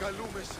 Καλούμε σε.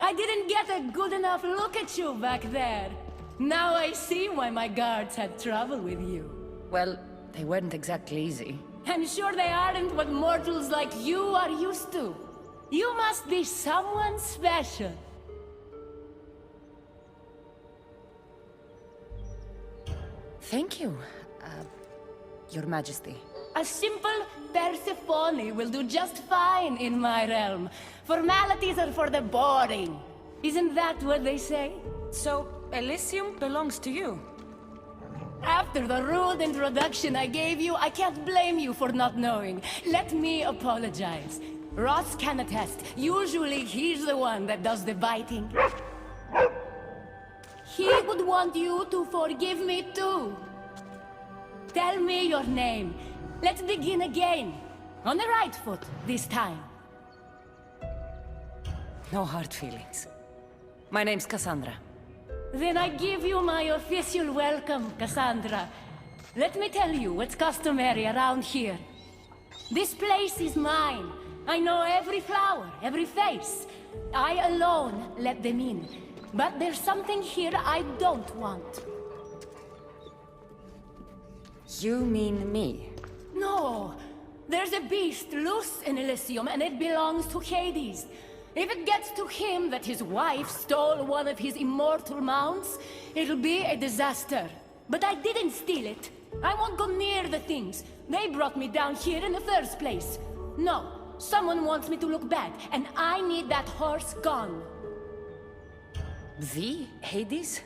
I didn't get a good enough look at you back there. Now I see why my guards had trouble with you. Well, they weren't exactly easy. I'm sure they aren't what mortals like you are used to. You must be someone special. Thank you, Your Majesty. A simple Persephone will do just fine in my realm. Formalities are for the boring. Isn't that what they say? So, Elysium belongs to you? After the rude introduction I gave you, I can't blame you for not knowing. Let me apologize. Ross can attest. Usually he's the one that does the biting. He would want you to forgive me too. Tell me your name. Let's begin again. On the right foot, this time. No hard feelings. My name's Cassandra. Then I give you my official welcome, Cassandra. Let me tell you what's customary around here. This place is mine. I know every flower, every face. I alone let them in. But there's something here I don't want. You mean me? No! There's a beast loose in Elysium and it belongs to Hades. If it gets to him that his wife stole one of his immortal mounts, it'll be a disaster. But I didn't steal it. I won't go near the things. They brought me down here in the first place. No, someone wants me to look bad, and I need that horse gone. The Hades?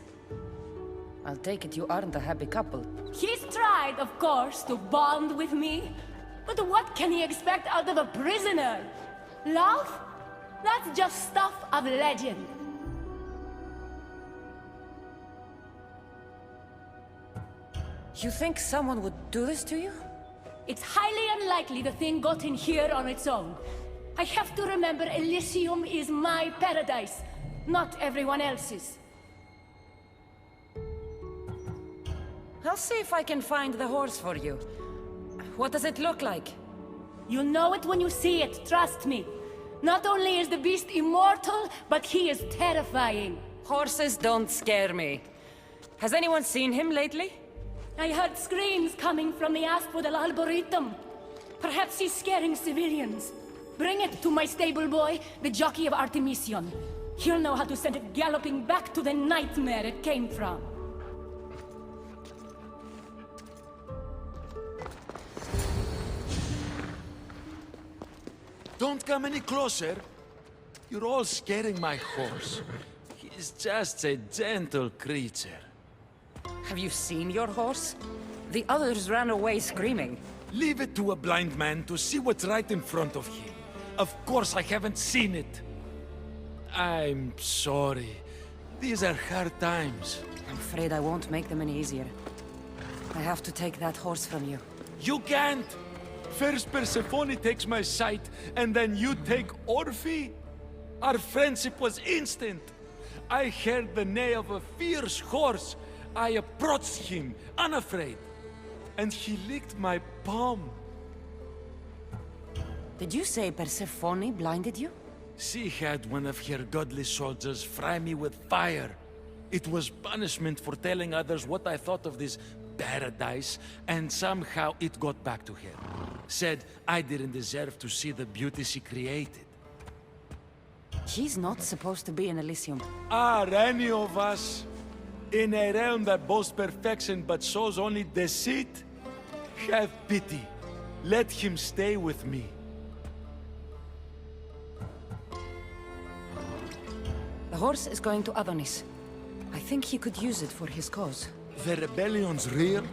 I'll take it you aren't a happy couple. He's tried, of course, to bond with me. But what can he expect out of a prisoner? Love? That's just stuff of legend. You think someone would do this to you? It's highly unlikely the thing got in here on its own. I have to remember Elysium is my paradise, not everyone else's. I'll see if I can find the horse for you. What does it look like? You'll know it when you see it, trust me. Not only is the beast immortal, but he is terrifying. Horses don't scare me. Has anyone seen him lately? I heard screams coming from the Asphodel Arboretum. Perhaps he's scaring civilians. Bring it to my stable boy, the jockey of Artemision. He'll know how to send it galloping back to the nightmare it came from. Don't come any closer. You're all scaring my horse. He's just a gentle creature. Have you seen your horse? The others ran away screaming. Leave it to a blind man to see what's right in front of him. Of course I haven't seen it. I'm sorry. These are hard times. I'm afraid I won't make them any easier. I have to take that horse from you. You can't! First Persephone takes my sight, and then you take Orphe? Our friendship was instant. I heard the neigh of a fierce horse. I approached him, unafraid. And he licked my palm. Did you say Persephone blinded you? She had one of her godly soldiers fry me with fire. It was punishment for telling others what I thought of this paradise, and somehow it got back to her. Said I didn't deserve to see the beauty she created. He's not supposed to be in Elysium. Are any of us in a realm that boasts perfection but shows only deceit? Have pity. Let him stay with me. The horse is going to Adonis. I think he could use it for his cause. The rebellion's real?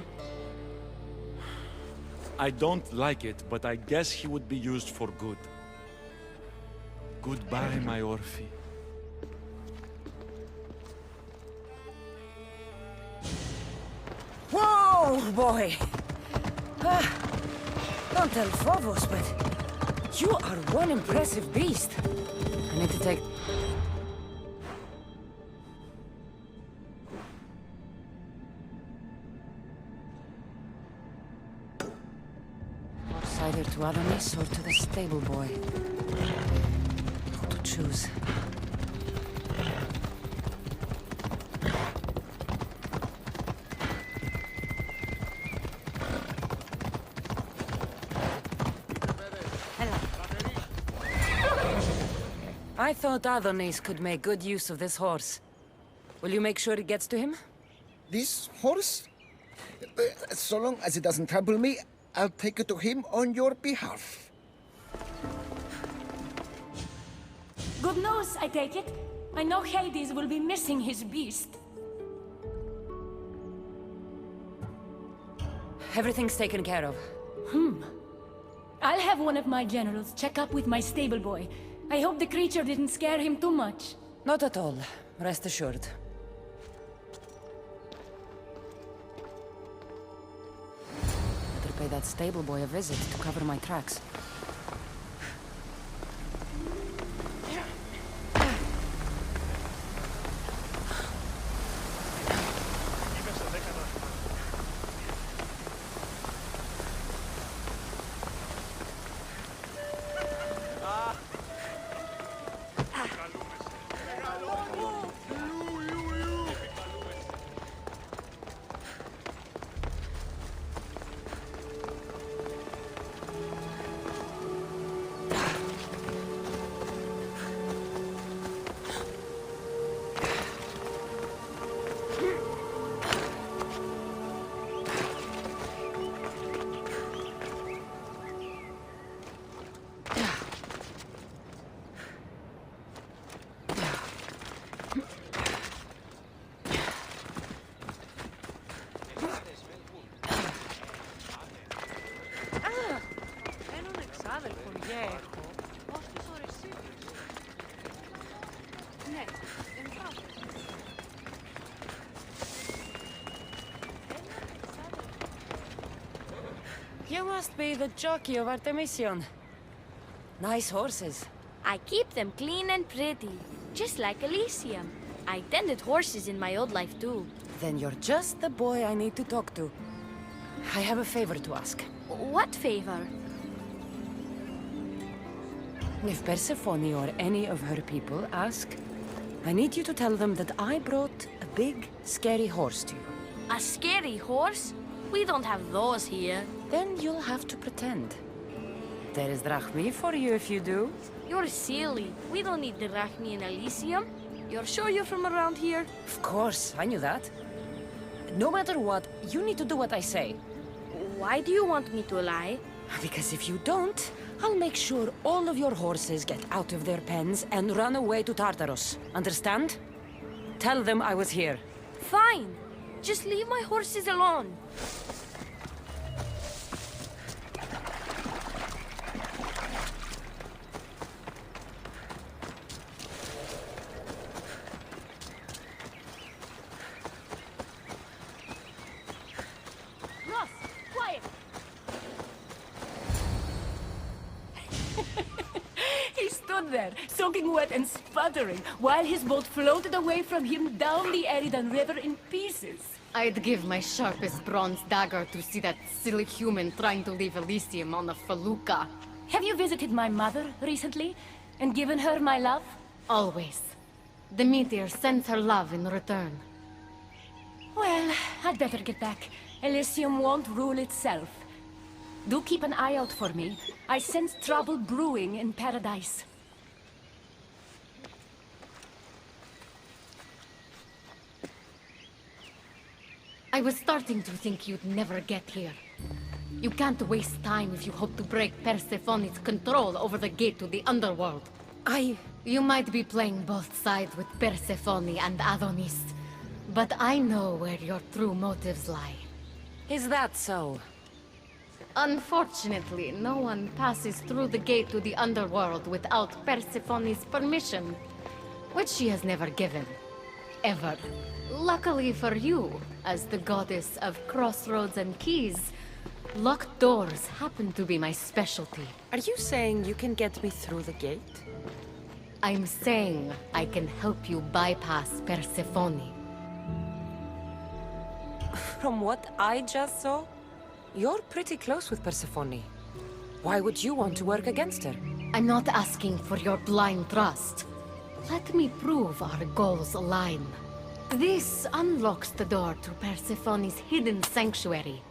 I don't like it, but I guess he would be used for good. Goodbye, my Orphe. Whoa, boy! Don't tell Phobos, but you are one impressive beast. I need to take... Horse either to Adonis or to the stable boy. Who to choose? I thought Adonis could make good use of this horse. Will you make sure it gets to him? This horse? So long as it doesn't trouble me, I'll take it to him on your behalf. Good news, I take it. I know Hades will be missing his beast. Everything's taken care of. I'll have one of my generals check up with my stable boy. I hope the creature didn't scare him too much. Not at all. Rest assured. Better pay that stable boy a visit to cover my tracks. You must be the jockey of Artemision. Nice horses. I keep them clean and pretty, just like Elysium. I tended horses in my old life too. Then you're just the boy I need to talk to. I have a favor to ask. What favor? If Persephone or any of her people ask, I need you to tell them that I brought a big, scary horse to you. A scary horse? We don't have those here. Then you'll have to pretend. There is drachmi for you if you do. You're silly. We don't need the drachmi in Elysium. You're sure you're from around here? Of course, I knew that. No matter what, you need to do what I say. Why do you want me to lie? Because if you don't, I'll make sure all of your horses get out of their pens and run away to Tartarus. Understand? Tell them I was here. Fine. Just leave my horses alone. Ross, quiet! He stood there, soaking wet and sputtering, while his boat floated away from him down the Eridan River in pieces. I'd give my sharpest bronze dagger to see that silly human trying to leave Elysium on a felucca. Have you visited my mother recently? And given her my love? Always. The meteor sends her love in return. Well, I'd better get back. Elysium won't rule itself. Do keep an eye out for me. I sense trouble brewing in paradise. I was starting to think you'd never get here. You can't waste time if you hope to break Persephone's control over the gate to the underworld. You might be playing both sides with Persephone and Adonis, but I know where your true motives lie. Is that so? Unfortunately, no one passes through the gate to the underworld without Persephone's permission, which she has never given. Ever. Luckily for you, as the goddess of crossroads and keys, locked doors happen to be my specialty. Are you saying you can get me through the gate? I'm saying I can help you bypass Persephone. From what I just saw, you're pretty close with Persephone. Why would you want to work against her? I'm not asking for your blind trust. Let me prove our goals align. This unlocks the door to Persephone's hidden sanctuary.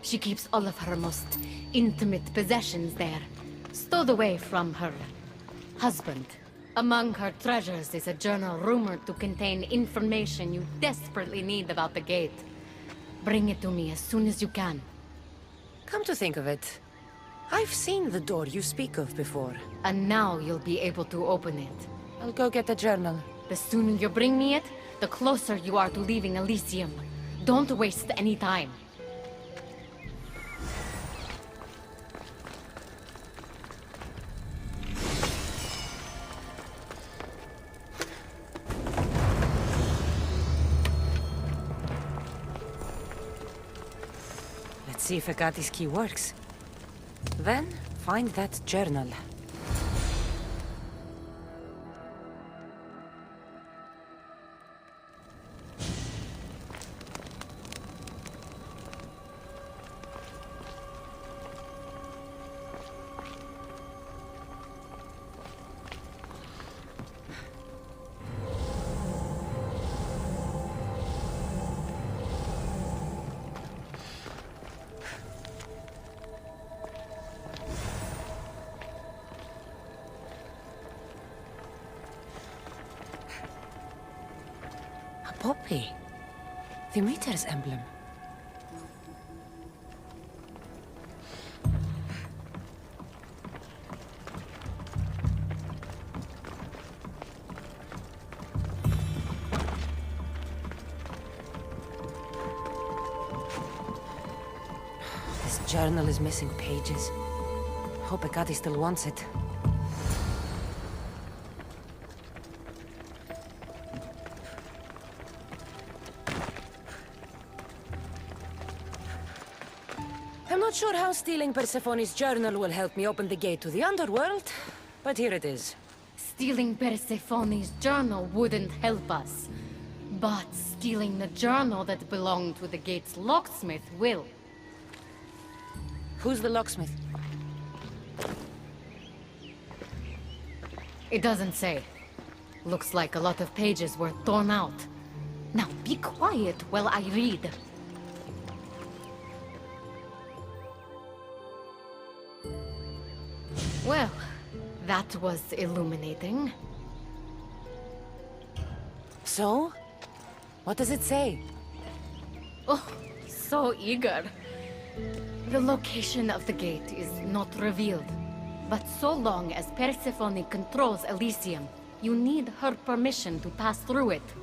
She keeps all of her most intimate possessions there, stowed away from her husband. Among her treasures is a journal rumored to contain information you desperately need about the gate. Bring it to me as soon as you can. Come to think of it, I've seen the door you speak of before. And now you'll be able to open it. I'll go get the journal. The sooner you bring me it, the closer you are to leaving Elysium. Don't waste any time. Let's see if Agate's key works. Then, find that journal. Poppy. The meteor's emblem. This journal is missing pages. Hope Agate still wants it. I'm not sure how stealing Persephone's journal will help me open the gate to the underworld, but here it is. Stealing Persephone's journal wouldn't help us. But stealing the journal that belonged to the gate's locksmith will. Who's the locksmith? It doesn't say. Looks like a lot of pages were torn out. Now be quiet while I read. Well, that was illuminating. So? What does it say? Oh, so eager. The location of the gate is not revealed. But so long as Persephone controls Elysium, you need her permission to pass through it.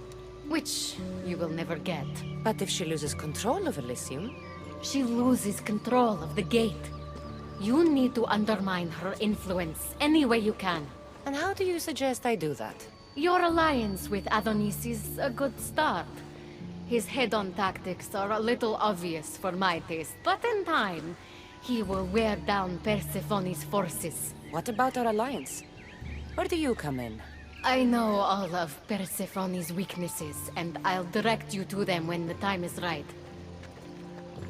Which you will never get. But if she loses control of Elysium? She loses control of the gate. You need to undermine her influence any way you can. And how do you suggest I do that? Your alliance with Adonis is a good start. His head-on tactics are a little obvious for my taste, but in time, he will wear down Persephone's forces. What about our alliance? Where do you come in? I know all of Persephone's weaknesses, and I'll direct you to them when the time is right.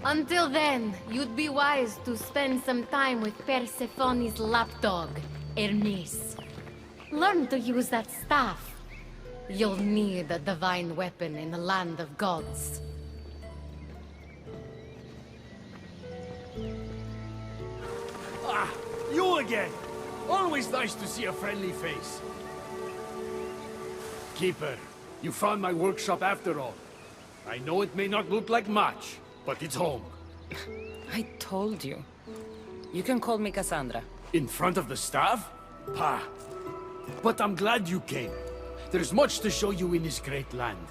Until then, you'd be wise to spend some time with Persephone's lapdog, Hermes. Learn to use that staff. You'll need a divine weapon in the land of gods. Ah, you again! Always nice to see a friendly face. Keeper, you found my workshop after all. I know it may not look like much, but it's home. I told you. You can call me Cassandra. In front of the staff? Pah. But I'm glad you came. There's much to show you in this great land.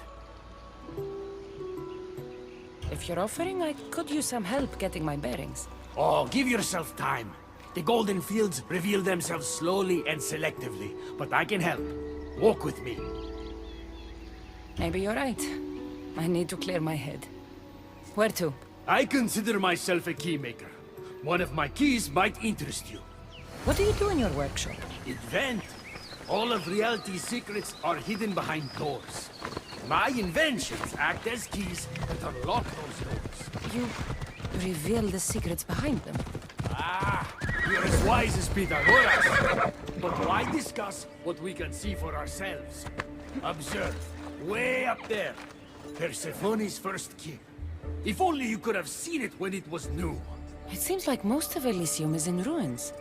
If you're offering, I could use some help getting my bearings. Oh, give yourself time. The golden fields reveal themselves slowly and selectively, but I can help. Walk with me. Maybe you're right. I need to clear my head. Where to? I consider myself a keymaker. One of my keys might interest you. What do you do in your workshop? Invent. All of reality's secrets are hidden behind doors. My inventions act as keys that unlock those doors. You reveal the secrets behind them. Ah, you're as wise as Pythagoras. But why discuss what we can see for ourselves? Observe, way up there, Persephone's first key. If only you could have seen it when it was new. It seems like most of Elysium is in ruins.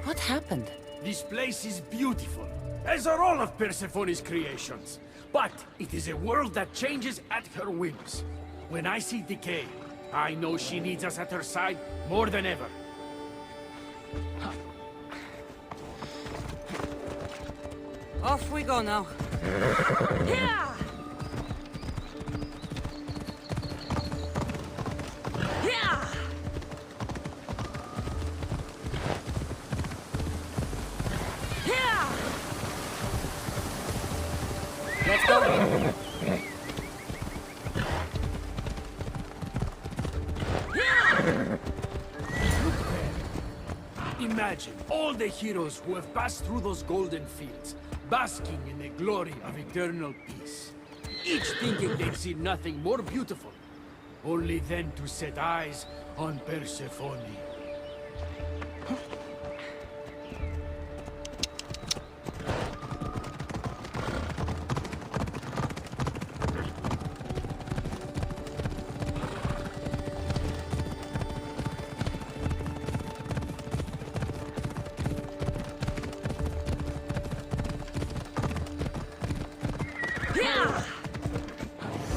What happened? This place is beautiful, as are all of Persephone's creations. But it is a world that changes at her whims. When I see decay, I know she needs us at her side more than ever. Off we go now. Yeah! Yeah! Yeah! Let's go. Imagine all the heroes who have passed through those golden fields, basking in the glory of eternal peace. Each thinking they'd seen nothing more beautiful, only then to set eyes on Persephone.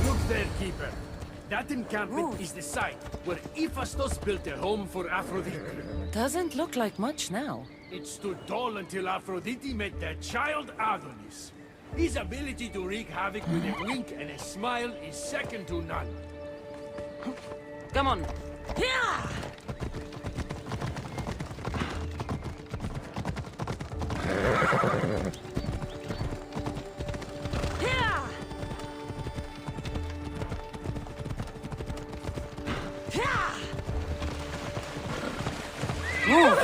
Look there, Keeper. That encampment is the site where Hephaestus built a home for Aphrodite. Doesn't look like much now. It stood tall until Aphrodite met their child Adonis. His ability to wreak havoc with a wink and a smile is second to none. Come on. Yeah! Yeah! Yeah! Move!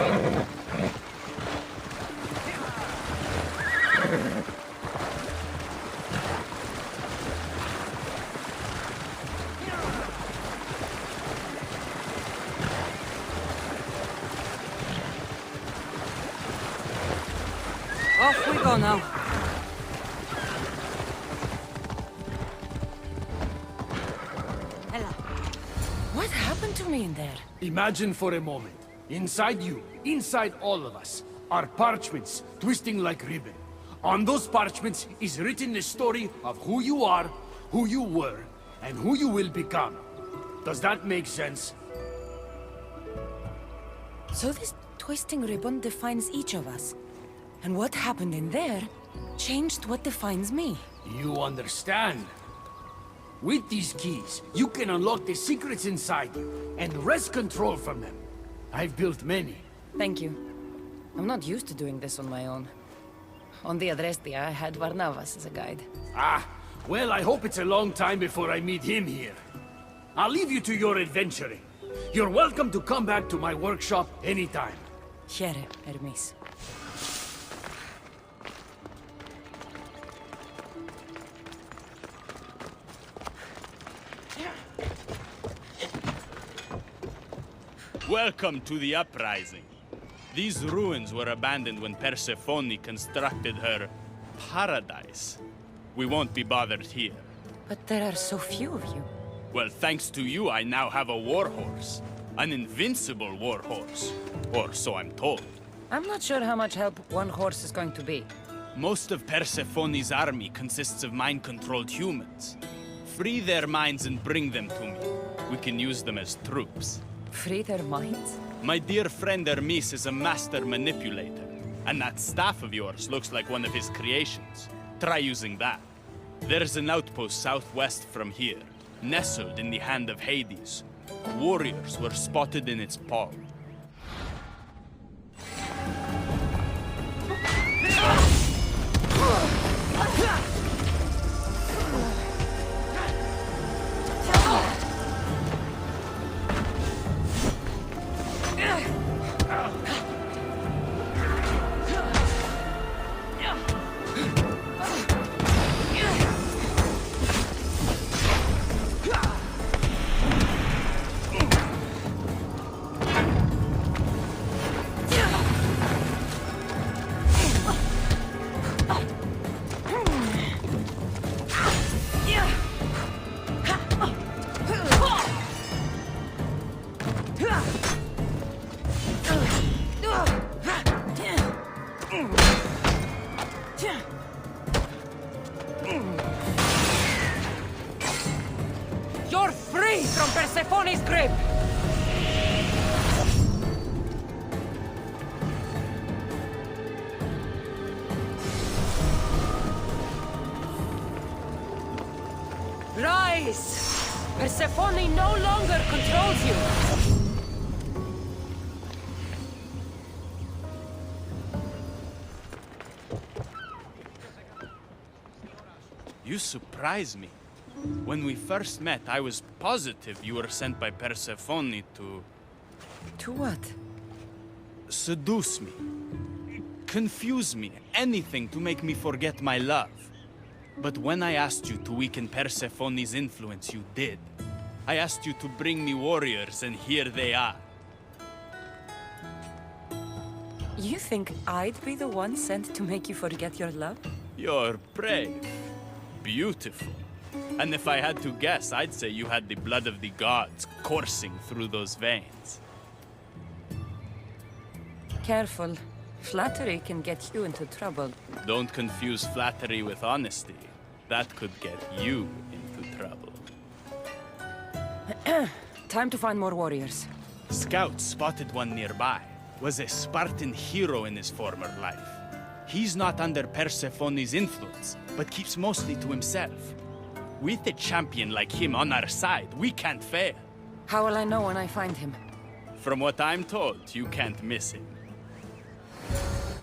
Off we go now. Hello. What happened to me in there? Imagine for a moment, inside you, inside all of us, are parchments twisting like ribbon. On those parchments is written the story of who you are, who you were, and who you will become. Does that make sense? So this twisting ribbon defines each of us. And what happened in there changed what defines me. You understand? With these keys, you can unlock the secrets inside you and wrest control from them. I've built many. Thank you. I'm not used to doing this on my own. On the Adrestia, I had Varnavas as a guide. Ah, well, I hope it's a long time before I meet him here. I'll leave you to your adventuring. You're welcome to come back to my workshop anytime. Here, Hermes. Welcome to the uprising. These ruins were abandoned when Persephone constructed her paradise. We won't be bothered here. But there are so few of you. Well, thanks to you, I now have a warhorse. An invincible warhorse. Or so I'm told. I'm not sure how much help one horse is going to be. Most of Persephone's army consists of mind-controlled humans. Free their minds and bring them to me. We can use them as troops. Free their minds? My dear friend Hermes is a master manipulator. And that staff of yours looks like one of his creations. Try using that. There's an outpost southwest from here, nestled in the hand of Hades. Warriors were spotted in its palm. You're free from Persephone's grip! Rise! Persephone no longer controls you! You surprise me. When we first met, I was positive you were sent by Persephone to... To what? seduce me. Confuse me. Anything to make me forget my love. But when I asked you to weaken Persephone's influence, you did. I asked you to bring me warriors, and here they are. You think I'd be the one sent to make you forget your love? You're brave. Beautiful. And if I had to guess, I'd say you had the blood of the gods coursing through those veins. Careful. Flattery can get you into trouble. Don't confuse flattery with honesty. That could get you into trouble. Time to find more warriors. Scouts spotted one nearby. Was a Spartan hero in his former life. He's not under Persephone's influence, but keeps mostly to himself. With a champion like him on our side, we can't fail. How will I know when I find him? From what I'm told, you can't miss him.